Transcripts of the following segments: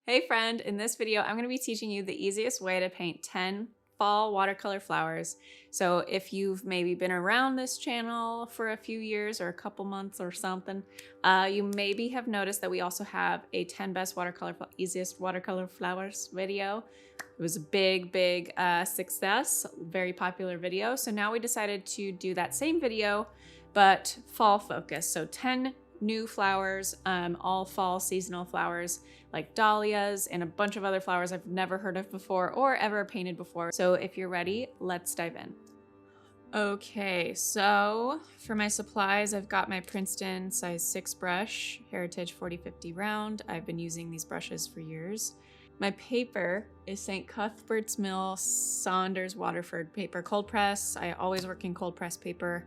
Hey friend, in this video, I'm going to be teaching you the easiest way to paint 10 fall watercolor flowers. So if you've maybe been around this channel for a few years or a couple months or something, you maybe have noticed that we also have a 10 best easiest watercolor flowers video. It was a big success, very popular video. So now we decided to do that same video, but fall focused. So 10 new flowers, all fall seasonal flowers like dahlias and a bunch of other flowers I've never heard of before or ever painted before. So if you're ready, let's dive in. Okay, so for my supplies, I've got my Princeton size 6 brush, Heritage 4050 round. I've been using these brushes for years. My paper is St. Cuthbert's Mill Saunders Waterford paper, cold press. I always work in cold press paper.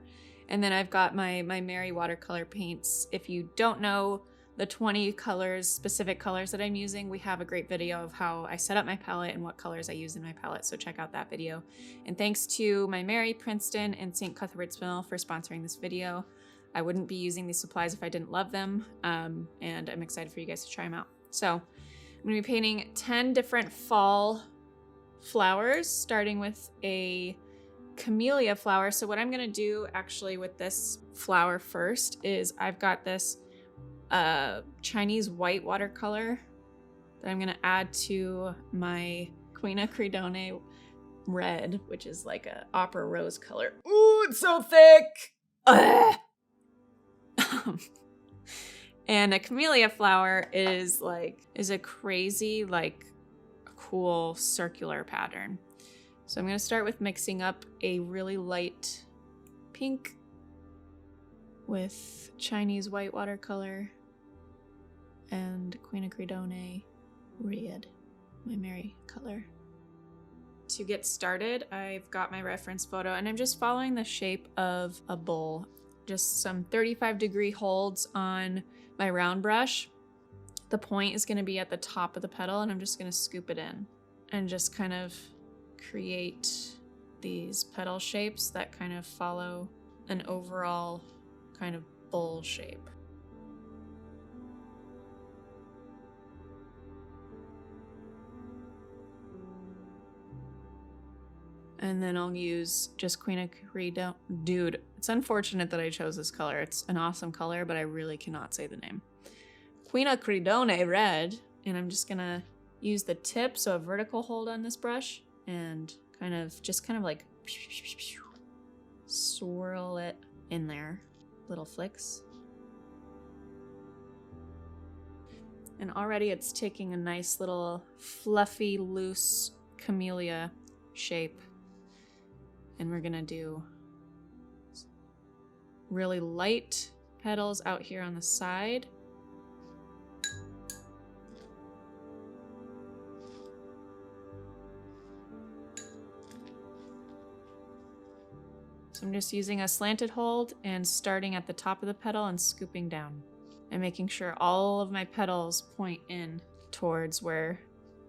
And then I've got my Mary watercolor paints. If you don't know the 20 colors, specific colors that I'm using, we have a great video of how I set up my palette and what colors I use in my palette, so check out that video. And thanks to my Mary, Princeton, and St. Cuthbert's Mill for sponsoring this video. I wouldn't be using these supplies if I didn't love them, and I'm excited for you guys to try them out. So I'm gonna be painting 10 different fall flowers, starting with a Camellia flower. So what I'm gonna do actually with this flower first is I've got this Chinese white watercolor that I'm gonna add to my Quinacridone red, which is like a opera rose color. Ooh, it's so thick! And a Camellia flower is a crazy, cool circular pattern. So I'm gonna start with mixing up a really light pink with Chinese white watercolor and Quinacridone red, my Mary color. To get started, I've got my reference photo and I'm just following the shape of a bowl. Just some 35-degree holds on my round brush. The point is gonna be at the top of the petal and I'm just gonna scoop it in and just kind of create these petal shapes that kind of follow an overall kind of bowl shape. And then I'll use just Quinacridone. Dude, it's unfortunate that I chose this color. It's an awesome color, but I really cannot say the name. Quinacridone red, and I'm just gonna use the tip, so a vertical hold on this brush, and kind of like swirl it in there, little flicks. And already it's taking a nice little fluffy, loose camellia shape. And we're gonna do really light petals out here on the side. So I'm just using a slanted hold and starting at the top of the petal and scooping down and making sure all of my petals point in towards where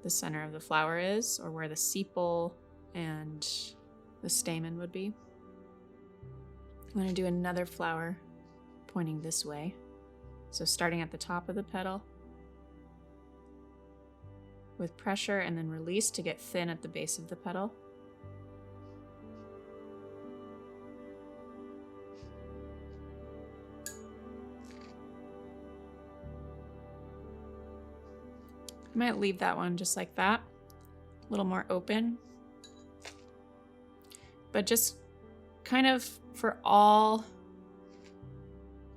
the center of the flower is, or where the sepal and the stamen would be. I'm going to do another flower pointing this way. So starting at the top of the petal with pressure and then release to get thin at the base of the petal. I might leave that one just like that, a little more open. But just kind of for all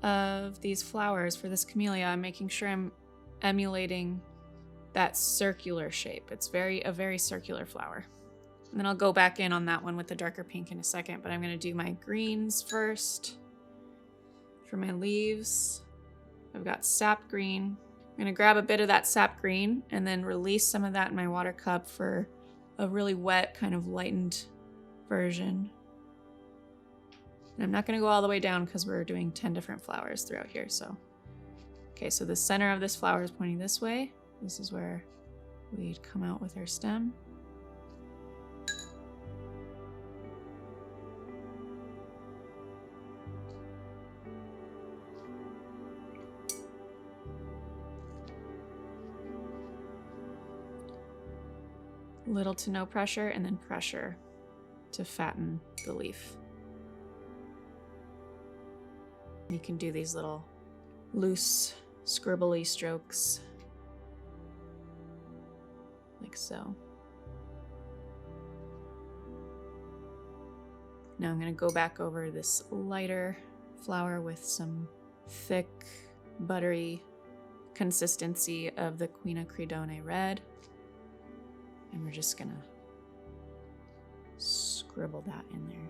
of these flowers, for this camellia, I'm making sure I'm emulating that circular shape. It's a very circular flower. And then I'll go back in on that one with the darker pink in a second, but I'm gonna do my greens first. For my leaves, I've got sap green. I'm gonna grab a bit of that sap green and then release some of that in my water cup for a really wet, kind of lightened version. And I'm not gonna go all the way down because we're doing 10 different flowers throughout here, so. Okay, so the center of this flower is pointing this way. This is where we'd come out with our stem. Little to no pressure, and then pressure to fatten the leaf. You can do these little loose, scribbly strokes, like so. Now I'm going to go back over this lighter flower with some thick, buttery consistency of the Quina Credone red. And we're just going to scribble that in there.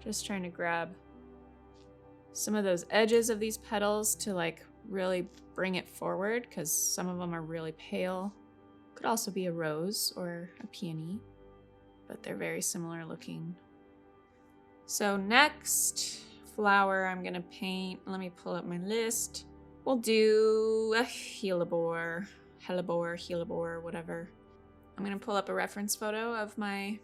Just trying to grab some of those edges of these petals to like really bring it forward, because some of them are really pale. Could also be a rose or a peony, but they're very similar looking. So next flower I'm gonna paint, let me pull up my list. We'll do a Hellebore, whatever. I'm gonna pull up a reference photo of my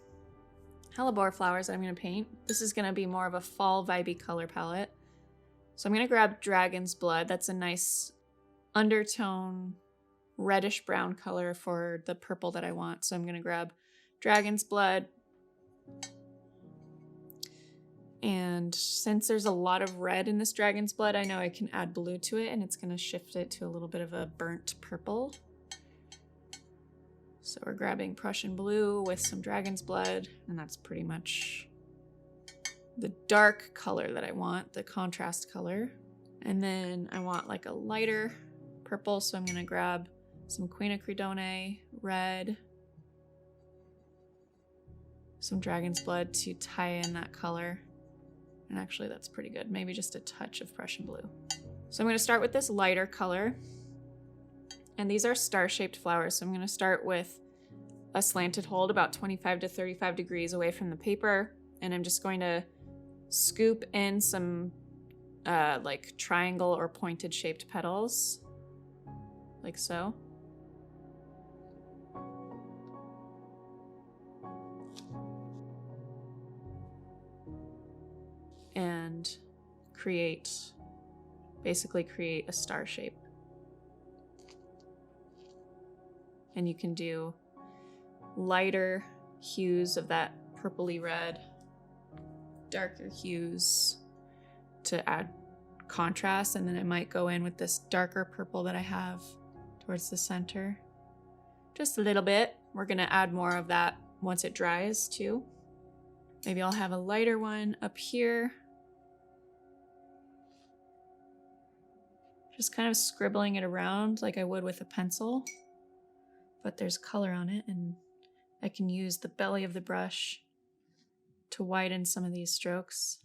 Hellebore flowers that I'm gonna paint. This is gonna be more of a fall vibey color palette. So I'm gonna grab Dragon's Blood. That's a nice undertone, reddish brown color for the purple that I want. So I'm gonna grab Dragon's Blood. And since there's a lot of red in this Dragon's Blood, I know I can add blue to it, and it's gonna shift it to a little bit of a burnt purple. So we're grabbing Prussian blue with some Dragon's Blood, and that's pretty much the dark color that I want, the contrast color. And then I want like a lighter purple, so I'm gonna grab some Quina Credone red, some Dragon's Blood to tie in that color. And actually that's pretty good. Maybe just a touch of Prussian blue. So I'm gonna start with this lighter color. And these are star-shaped flowers. So I'm gonna start with a slanted hold about 25 to 35 degrees away from the paper. And I'm just going to scoop in some like triangle or pointed shaped petals, like so. And basically create a star shape. And you can do lighter hues of that purpley red, darker hues to add contrast, and then it might go in with this darker purple that I have towards the center. Just a little bit. We're gonna add more of that once it dries too. Maybe I'll have a lighter one up here. Just kind of scribbling it around like I would with a pencil, but there's color on it, and I can use the belly of the brush to widen some of these strokes.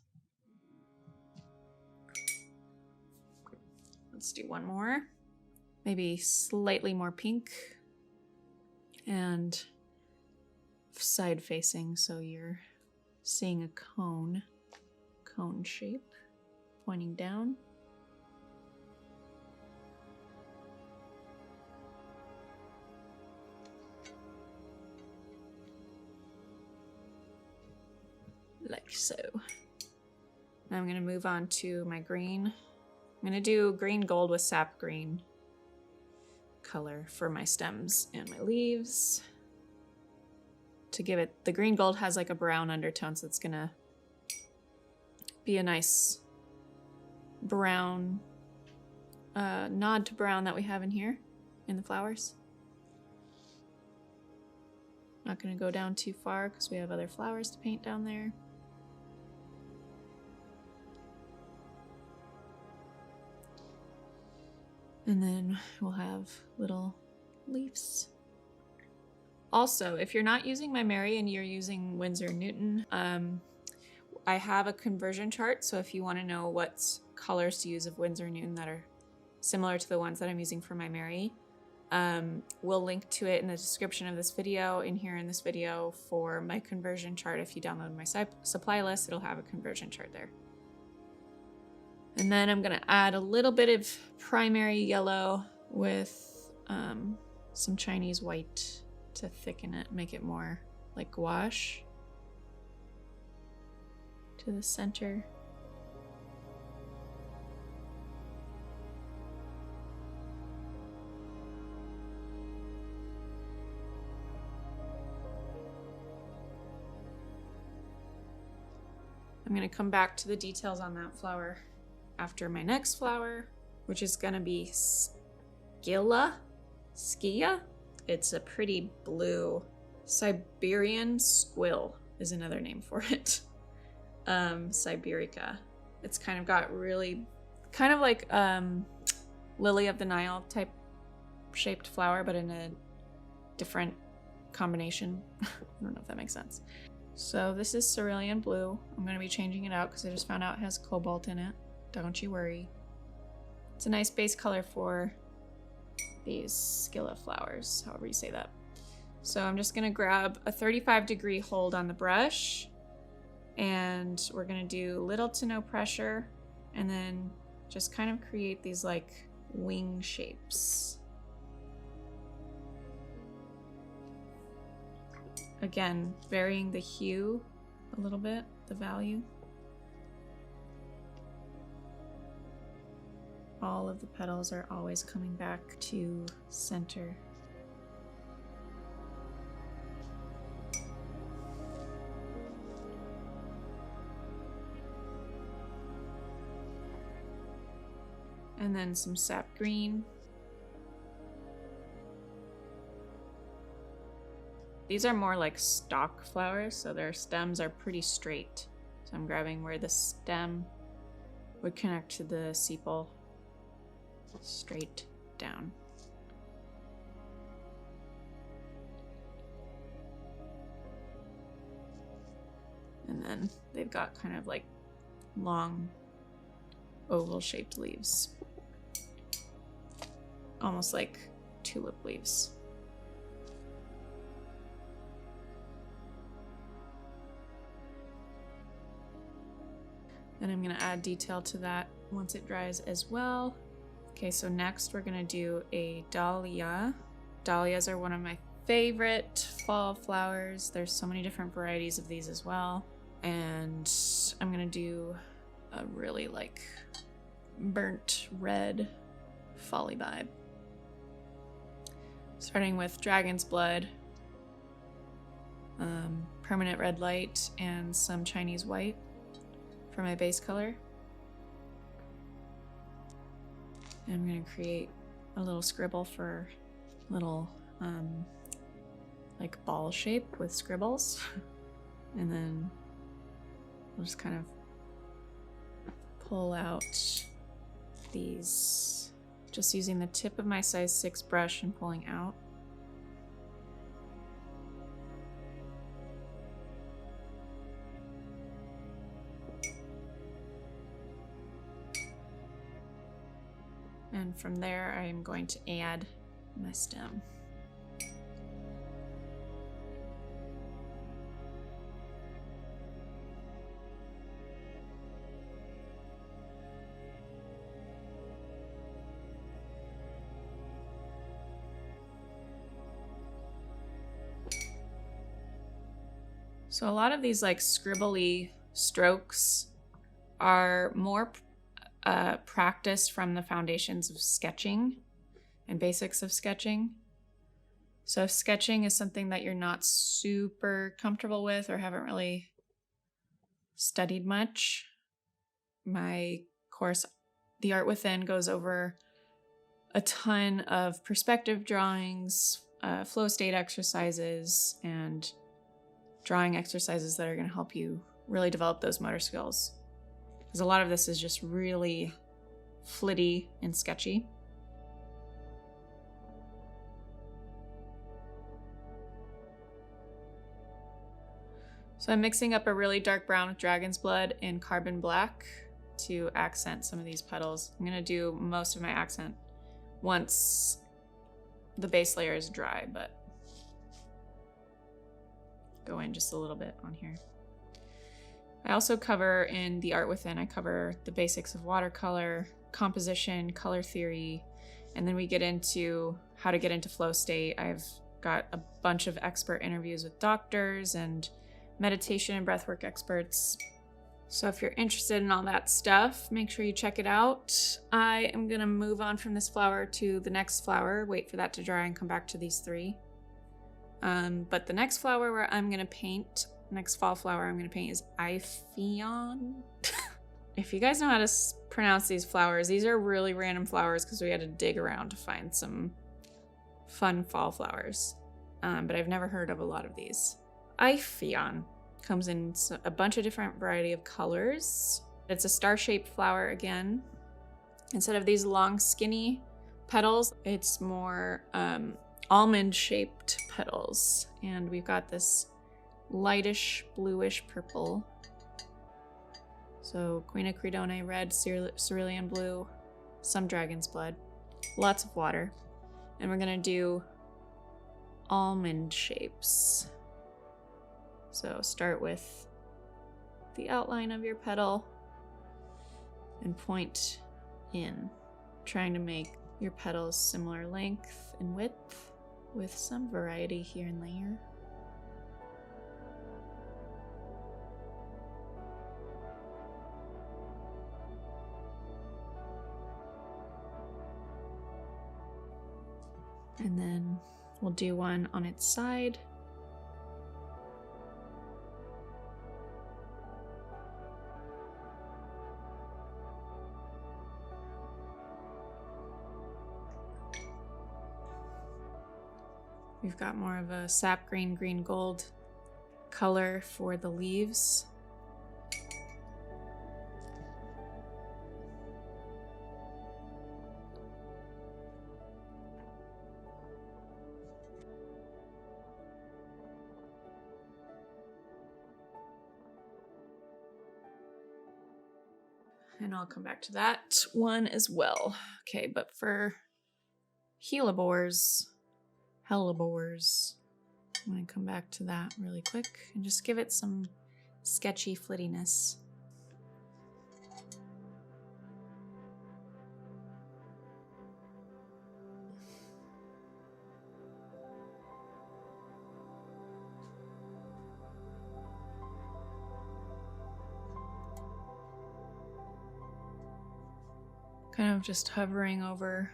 Let's do one more. Maybe slightly more pink and side facing, so you're seeing a cone shape pointing down. Like so. Now I'm gonna move on to my green. I'm gonna do green gold with sap green color for my stems and my leaves. To give it, the green gold has like a brown undertone, so it's gonna be a nice brown, nod to brown that we have in here in the flowers. Not gonna go down too far because we have other flowers to paint down there. And then we'll have little leaves. Also, if you're not using my Mary and you're using Winsor & Newton, I have a conversion chart. So if you want to know what colors to use of Winsor & Newton that are similar to the ones that I'm using for my Mary, we'll link to it in the description of this video, in here in this video, for my conversion chart. If you download my supply list, it'll have a conversion chart there. And then I'm gonna add a little bit of primary yellow with some Chinese white to thicken it, make it more like gouache to the center. I'm gonna come back to the details on that flower after my next flower, which is gonna be Scilla. It's a pretty blue. Siberian squill is another name for it. Siberica. It's kind of got really, kind of like Lily of the Nile type shaped flower, but in a different combination. I don't know if that makes sense. So this is cerulean blue. I'm going to be changing it out because I just found out it has cobalt in it. Don't you worry. It's a nice base color for these Scilla flowers, however you say that. So I'm just going to grab a 35-degree hold on the brush, and we're going to do little to no pressure, and then just kind of create these like wing shapes. Again, varying the hue a little bit, the value. All of the petals are always coming back to center. And then some sap green. These are more like stalk flowers, so their stems are pretty straight. So I'm grabbing where the stem would connect to the sepal, straight down. And then they've got kind of like long oval shaped leaves, almost like tulip leaves. And I'm gonna add detail to that once it dries as well. Okay, so next we're gonna do a Dahlia. Dahlias are one of my favorite fall flowers. There's so many different varieties of these as well. And I'm gonna do a really like burnt red folly vibe. Starting with Dragon's Blood, Permanent Red Light, and some Chinese White for my base color. And I'm going to create a little scribble for little like ball shape with scribbles. And then we'll just kind of pull out these, just using the tip of my size 6 brush and pulling out. And from there, I am going to add my stem. So a lot of these like scribbly strokes are more practice from the foundations of sketching and basics of sketching. So if sketching is something that you're not super comfortable with or haven't really studied much, my course, The Art Within, goes over a ton of perspective drawings, flow state exercises, and drawing exercises that are going to help you really develop those motor skills. Because a lot of this is just really flitty and sketchy. So I'm mixing up a really dark brown with Dragon's Blood and Carbon Black to accent some of these petals. I'm going to do most of my accent once the base layer is dry, but go in just a little bit on here. I also cover in The Art Within, I cover the basics of watercolor, composition, color theory, and then we get into how to get into flow state. I've got a bunch of expert interviews with doctors and meditation and breathwork experts. So if you're interested in all that stuff, make sure you check it out. I am gonna move on from this flower to the next flower, wait for that to dry and come back to these three. But the next flower where I'm gonna paint next fall flower I'm gonna paint is Ipheion. If you guys know how to pronounce these flowers, these are really random flowers because we had to dig around to find some fun fall flowers. But I've never heard of a lot of these. Ipheion comes in a bunch of different variety of colors. It's a star-shaped flower again. Instead of these long skinny petals, it's more almond-shaped petals. And we've got this lightish bluish purple. So Queen of Credone red, cerulean blue, some dragon's blood, lots of water. And we're gonna do almond shapes. So start with the outline of your petal and point in, trying to make your petals similar length and width with some variety here and there. And then we'll do one on its side. We've got more of a sap green, green gold color for the leaves. And I'll come back to that one as well. Okay, but for Hellebores, I'm gonna come back to that really quick and just give it some sketchy flittiness. Kind of just hovering over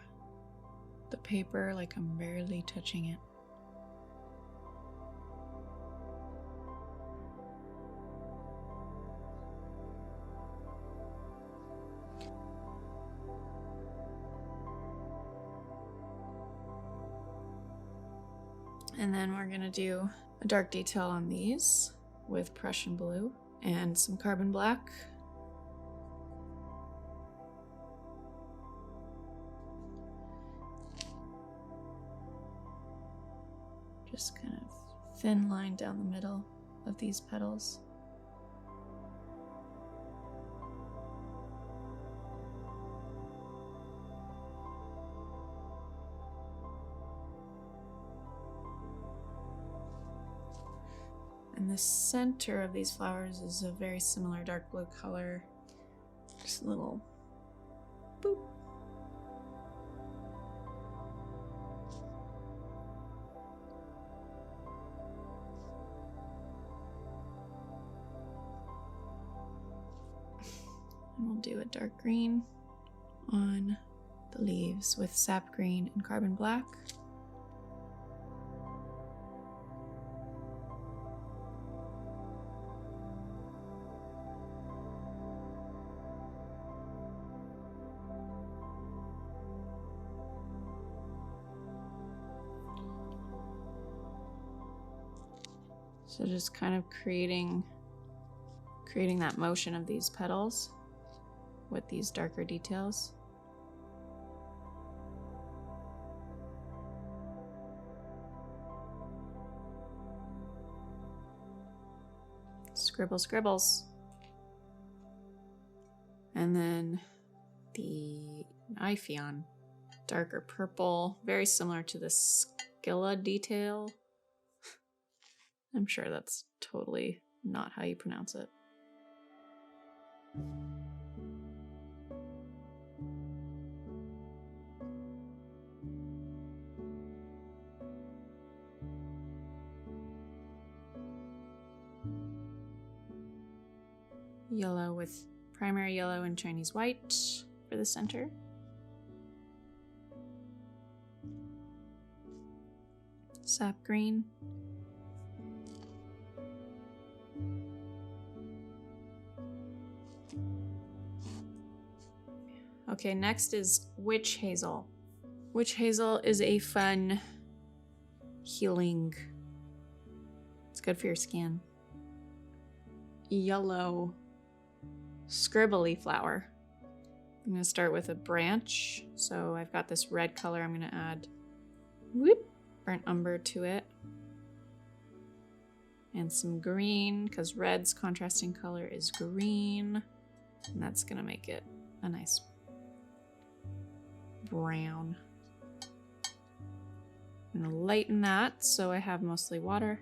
the paper like I'm barely touching it. And then we're gonna do a dark detail on these with Prussian blue and some carbon black. Just kind of thin line down the middle of these petals. And the center of these flowers is a very similar dark blue color. Just a little boop. And we'll do a dark green on the leaves with sap green and carbon black. So just kind of creating that motion of these petals with these darker details. Scribble scribbles. And then the Ipheion, darker purple, very similar to the Scilla detail. I'm sure that's totally not how you pronounce it. Yellow with primary yellow and Chinese white for the center. Sap green. Okay, next is Witch Hazel. Witch Hazel is a fun healing. It's good for your skin. Yellow scribbly flower. I'm gonna start with a branch. So I've got this red color. I'm gonna add burnt umber to it. And some green, because red's contrasting color is green. And that's gonna make it a nice brown. I'm gonna lighten that so I have mostly water.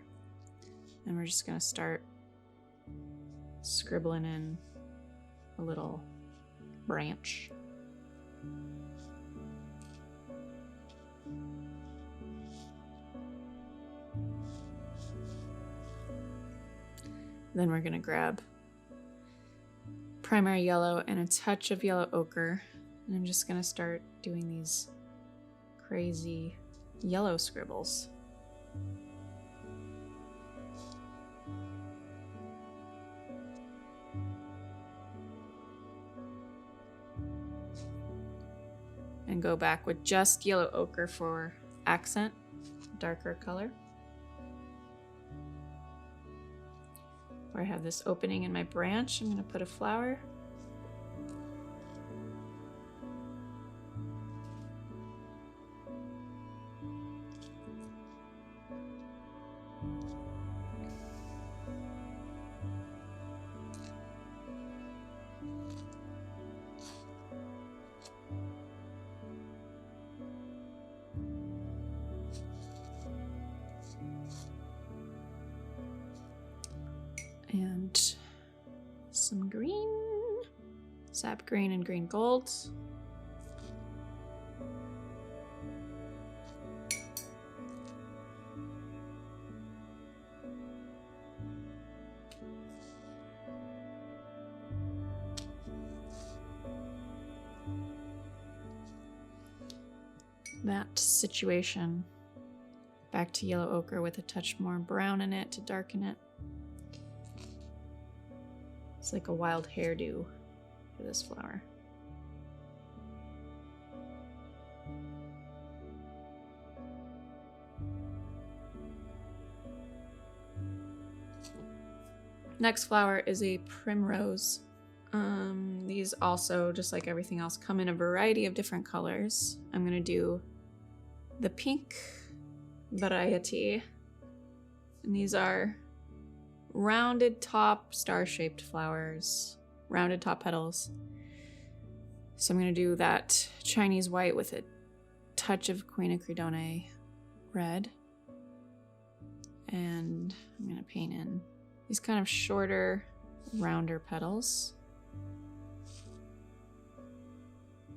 And we're just gonna start scribbling in a little branch. Then we're gonna grab primary yellow and a touch of yellow ochre. And I'm just gonna start doing these crazy yellow scribbles. And go back with just yellow ochre for accent, darker color. Where I have this opening in my branch, I'm going to put a flower. And some green, sap green and green gold. That situation. Back to yellow ochre with a touch more brown in it to darken it. It's like a wild hairdo for this flower. Next flower is a primrose. These also, just like everything else, come in a variety of different colors. I'm gonna do the pink variety. And these are rounded top, star-shaped flowers, rounded top petals. So I'm gonna do that Chinese white with a touch of Queen of Credone red. And I'm gonna paint in these kind of shorter, rounder petals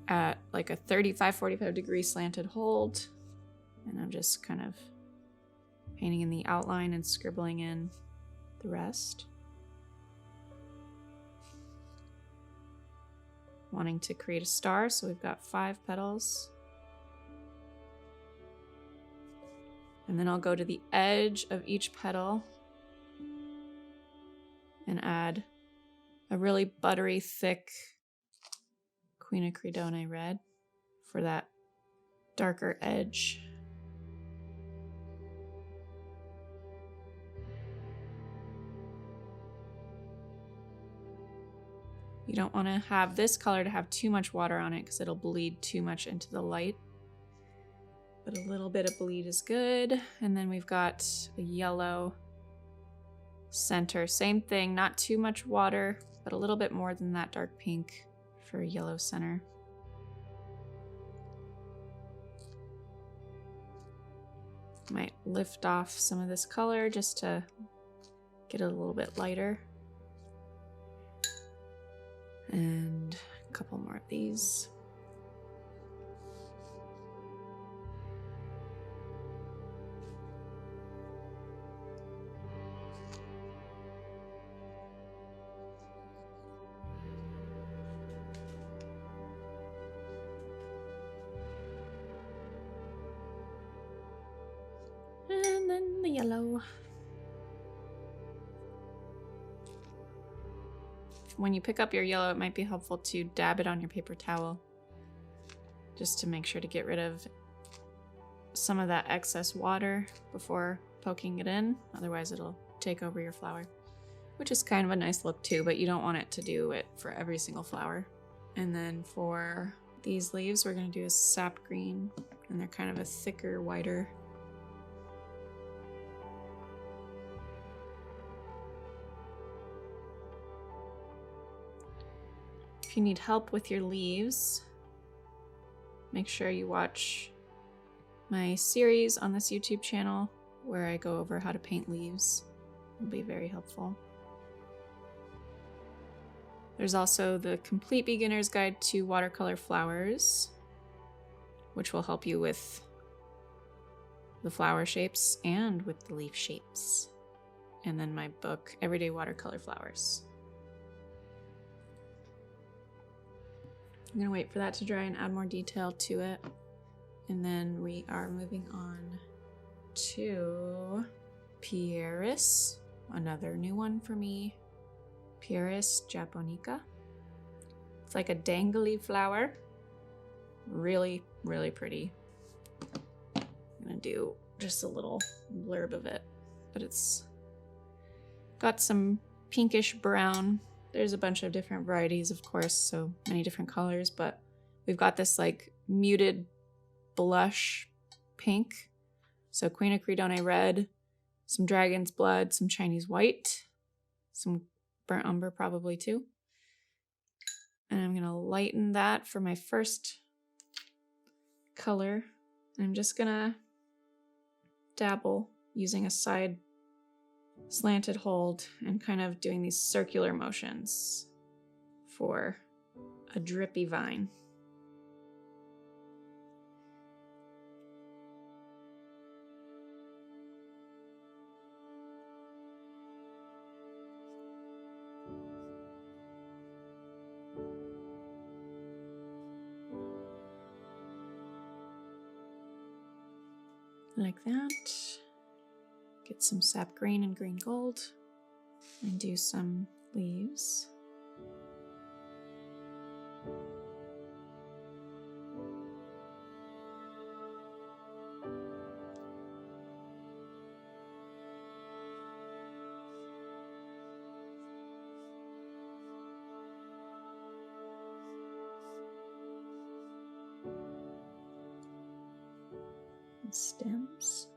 at like a 35-45 degree slanted hold. And I'm just kind of painting in the outline and scribbling in the rest. Wanting to create a star, so we've got 5 petals. And then I'll go to the edge of each petal and add a really buttery, thick Queen of Credone red for that darker edge. You don't want to have this color to have too much water on it because it'll bleed too much into the light. But a little bit of bleed is good. And then we've got a yellow center. Same thing, not too much water, but a little bit more than that dark pink for a yellow center. Might lift off some of this color just to get it a little bit lighter. And a couple more of these. And then the yellow. when you pick up your yellow, it might be helpful to dab it on your paper towel just to make sure to get rid of some of that excess water before poking it in. Otherwise it'll take over your flower, which is kind of a nice look too, but you don't want it to do it for every single flower. And then for these leaves, we're going to do a sap green, and they're kind of a thicker, whiter. If you need help with your leaves, make sure you watch my series on this YouTube channel where I go over how to paint leaves. It'll be very helpful. There's also the Complete Beginner's Guide to Watercolor Flowers, which will help you with the flower shapes and with the leaf shapes. And then my book, Everyday Watercolor Flowers. I'm gonna wait for that to dry and add more detail to it. And then we are moving on to Pieris, another new one for me. Pieris Japonica. It's like a dangly flower. Really, really pretty. I'm gonna do just a little blurb of it, but it's got some pinkish brown. There's a bunch of different varieties, of course, so many different colors, but we've got this like muted blush pink. So Queen of Credone red, some dragon's blood, some Chinese white, some burnt umber probably too. And I'm gonna lighten that for my first color. I'm just gonna dabble using a side slanted hold and kind of doing these circular motions for a drippy vine. Like that. Get some sap green and green gold and do some leaves. Stems.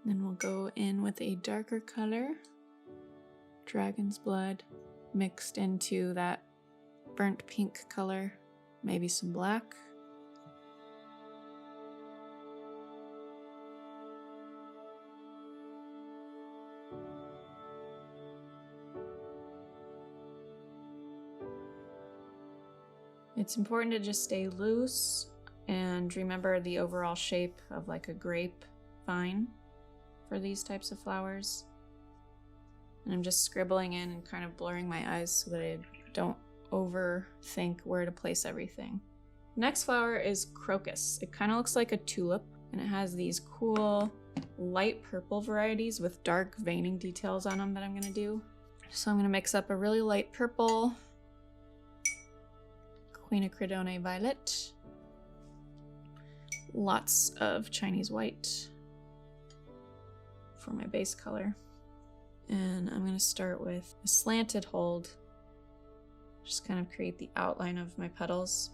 Then we'll go in with a darker color, dragon's blood, mixed into that burnt pink color, maybe some black. It's important to just stay loose and remember the overall shape of like a grape vine for these types of flowers. And I'm just scribbling in and kind of blurring my eyes so that I don't overthink where to place everything. Next flower is Crocus. It kind of looks like a tulip, and it has these cool light purple varieties with dark veining details on them that I'm gonna do. So I'm gonna mix up a really light purple, Queen of Credone violet, lots of Chinese white for my base color. And I'm going to start with a slanted hold, just kind of create the outline of my petals.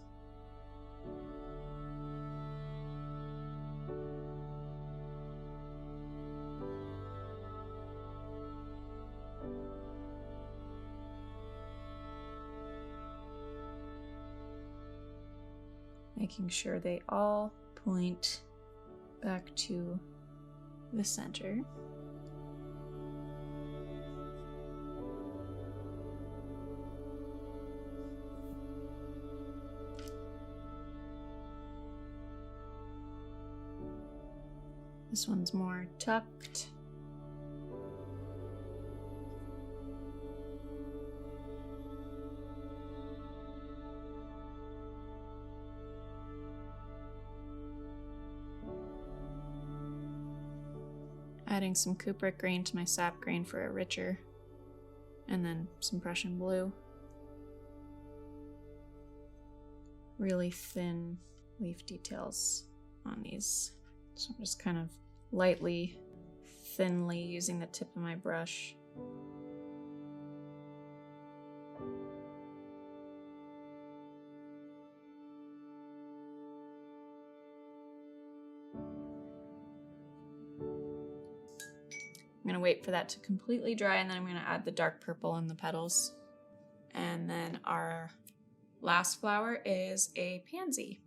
Making sure they all point back to the center. This one's more tucked. Adding some cupric green to my sap green for a richer, and then some Prussian blue. Really thin leaf details on these. So I'm just kind of lightly, thinly using the tip of my brush. I'm gonna wait for that to completely dry, and then I'm gonna add the dark purple in the petals. And then our last flower is a pansy.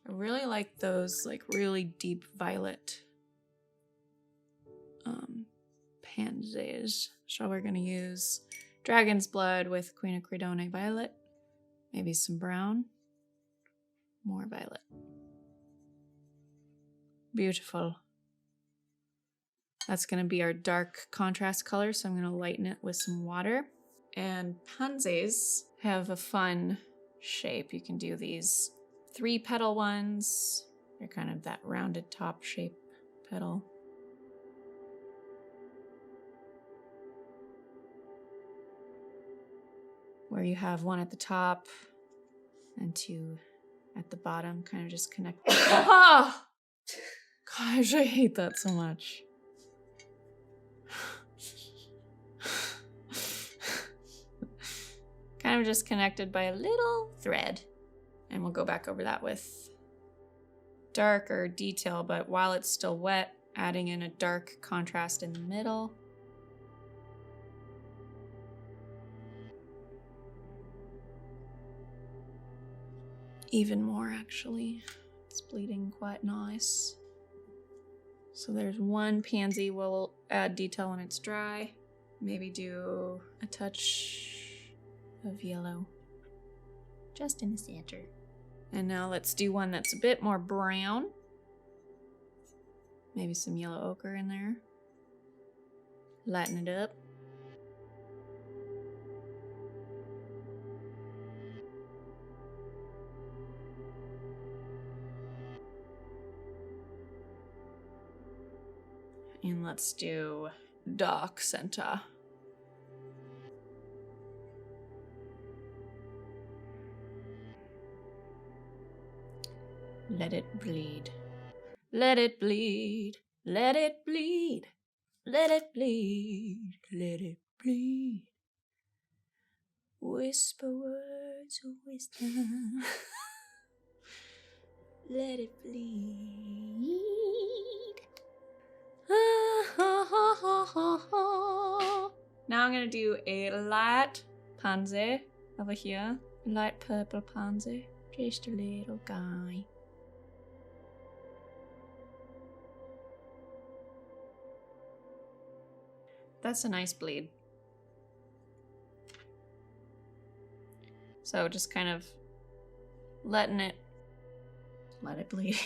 I really like those like really deep violet pansies. So we're gonna use Dragon's Blood with Queen of Credone violet, maybe some brown, more violet. Beautiful. That's gonna be our dark contrast color, so I'm gonna lighten it with some water. And pansies have a fun shape. You can do these 3-petal ones. They're kind of that rounded top shape petal. Where you have one at the top and 2 at the bottom, kind of just connect. Oh! Gosh, I hate that so much. Kind of just connected by a little thread. And we'll go back over that with darker detail, but while it's still wet, adding in a dark contrast in the middle. Even more, actually. It's bleeding quite nice. So there's one pansy. We'll add detail when it's dry. Maybe do a touch of yellow just in the center. And now let's do one that's a bit more brown. Maybe some yellow ochre in there. Lighten it up. And let's do dark center. Let it bleed. Let it bleed. Let it bleed. Let it bleed. Let it bleed. Whisper words of wisdom. Let it bleed. Now I'm gonna do a light pansy over here. A light purple pansy. Just a little guy. That's a nice bleed. So just kind of letting it, let it bleed.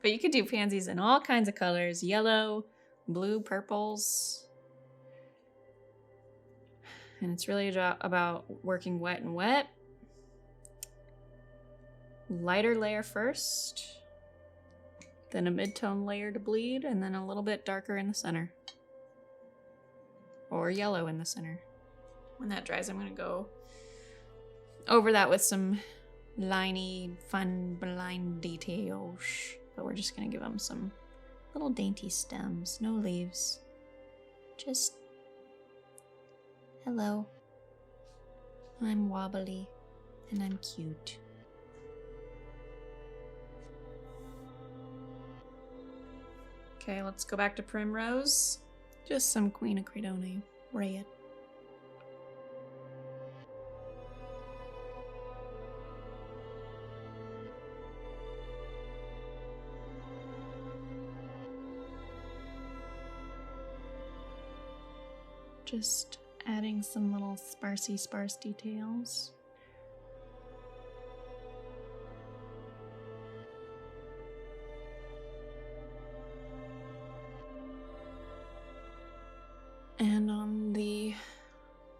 But you could do pansies in all kinds of colors. Yellow, blue, purples. And it's really about working wet and wet. Lighter layer first. Then a mid-tone layer to bleed, and then a little bit darker in the center. Or yellow in the center. When that dries, I'm gonna go over that with some liney, fun, blind details. But we're just gonna give them some little dainty stems, no leaves. Just, hello. I'm wobbly, and I'm cute. Okay, let's go back to Primrose. Just some Queen of Credone red. Just adding some little sparse details. And on the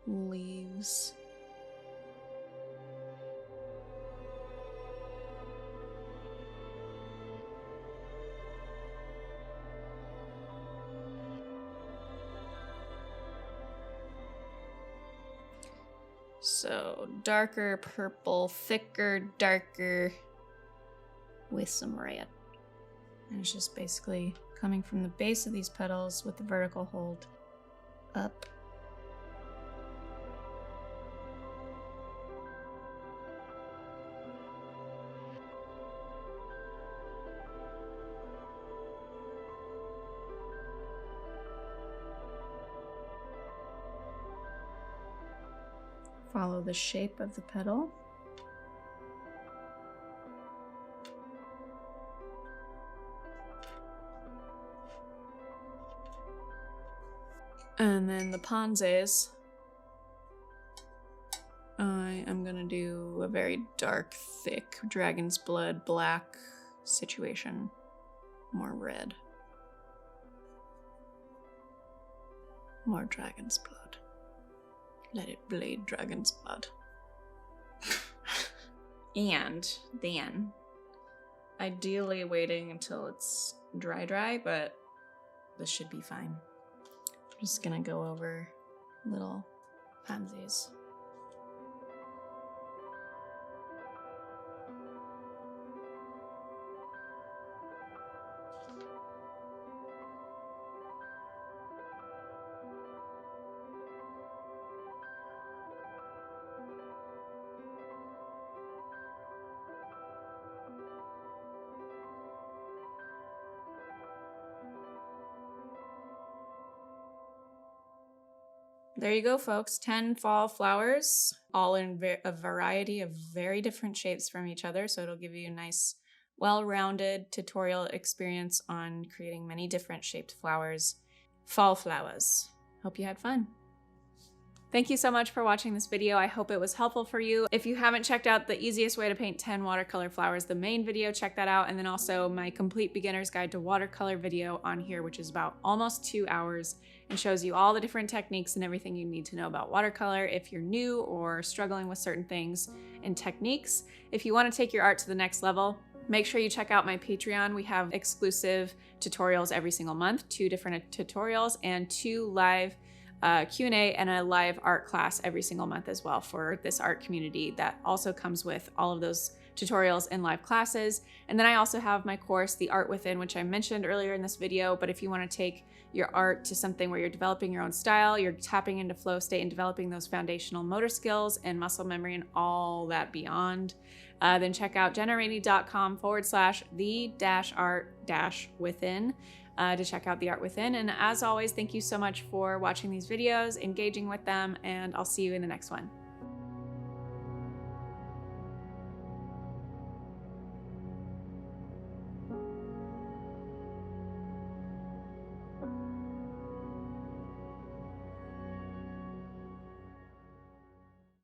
leaves. So darker purple, thicker, darker, with some red. And it's just basically coming from the base of these petals with the vertical hold up. Follow the shape of the petal. And then the pansies, I am gonna do a very dark, thick dragon's blood black situation. More red. More dragon's blood. Let it bleed dragon's blood. And then, ideally waiting until it's dry, but this should be fine. I'm just gonna go over little pansies. There you go, folks. 10 fall flowers, all in a variety of very different shapes from each other. So it'll give you a nice, well-rounded tutorial experience on creating many different shaped flowers. Fall flowers. Hope you had fun. Thank you so much for watching this video. I hope it was helpful for you. If you haven't checked out the easiest way to paint 10 watercolor flowers, the main video, check that out. And then also my complete beginner's guide to watercolor video on here, which is about almost 2 hours and shows you all the different techniques and everything you need to know about watercolor if you're new or struggling with certain things and techniques. If you want to take your art to the next level, make sure you check out my Patreon. We have exclusive tutorials every single month, 2 different tutorials and 2 live Q&A and a live art class every single month as well for this art community that also comes with all of those tutorials and live classes. And then I also have my course, The Art Within, which I mentioned earlier in this video, but if you want to take your art to something where you're developing your own style, you're tapping into flow state and developing those foundational motor skills and muscle memory and all that beyond, then check out jennaRainey.com/the-art-within to check out The Art Within. And as always, thank you so much for watching these videos, engaging with them, and I'll see you in the next one.